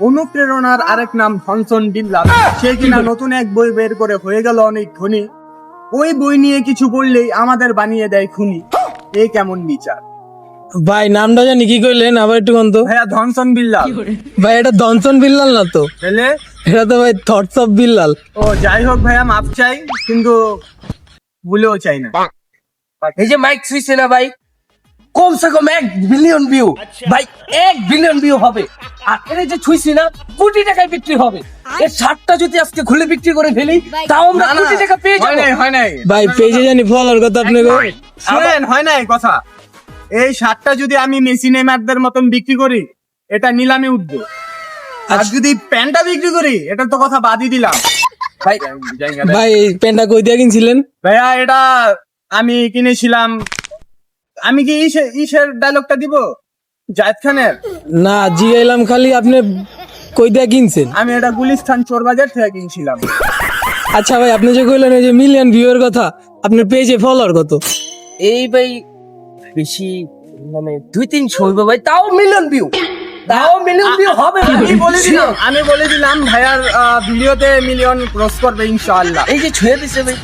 অনুপ্রেরণার আরেক নাম ধনসন বিল্লাল। সে কিনা নতুন এক বই বের করে হয়ে গেল অনেক ধনী। ওই বই নিয়ে কিছু বললেই আমাদের বানিয়ে দেয় খুনি। এই কেমন বিচার? ভাই নামটা জানি কি কইলেন আবার একটু কোন তো। ভাইয়া ধনসন বিল্লাল। ভাই এটা দনসন বিল্লাল না তো, তাহলে এটা তো ভাই থটস অফ বিল্লাল। ও যাই হোক ভাইয়া, মাপ চাই, কিন্তু ভুলেও চাই না। এই যে মাইক ছুঁইছে না ভাই, কমসে কম 1 বিলিয়ন ভিউ, ভাই 1 বিলিয়ন ভিউ হবে। আর এর যে ছুঁইছি না, কোটি টাকায় বিক্রি হবে। এর শার্টটা যদি আজকে খুলে বিক্রি করে ফেলি, তাও আমরা না, না, কোটি টাকা পেয়ে হয় যাবো। নাই, হয় নাই। ভাই পেজে জানি ফলোয়ার কত আপনি গো? শুনেন, হয় নাই কথা। এই শার্টটা যদি আমি মেসি নেইমারদের মতন বিক্রি করি, এটা নিলামে উঠবে। আর যদি প্যান্টটা বিক্রি করি, এটা তো কথা বাদই দিলাম। ভাই ভাই এই প্যান্টটা কই দিয়া কিনছিলেন? ভাইয়া এটা আমি কিনেছিলাম। আমি কি ইসের ডায়লগটা দিব, জায়েদ খানের? না জিগাইলাম খালি আপনি কই দিয়া কিনছেন। আমি এটা গুলিস্তান চোরবাজার থেকে কিনছিলাম। আচ্ছা ভাই আপনি যে কইলেন এই যে মিলিয়ন ভিউয়ের কথা, আপনার পেজে ফলোয়ার কত? এই ভাই বেশি মানে 2-300 হইবে ভাই, তাও মিলিয়ন ভিউ, তাও মিলিয়ন ভিউ হবে ভাই। আমি বলে দিলাম ভাইয়ার ভিডিওতে মিলিয়ন ক্রস করবে ইনশাআল্লাহ। এই যে ছুঁয়ে দিছে ভাই।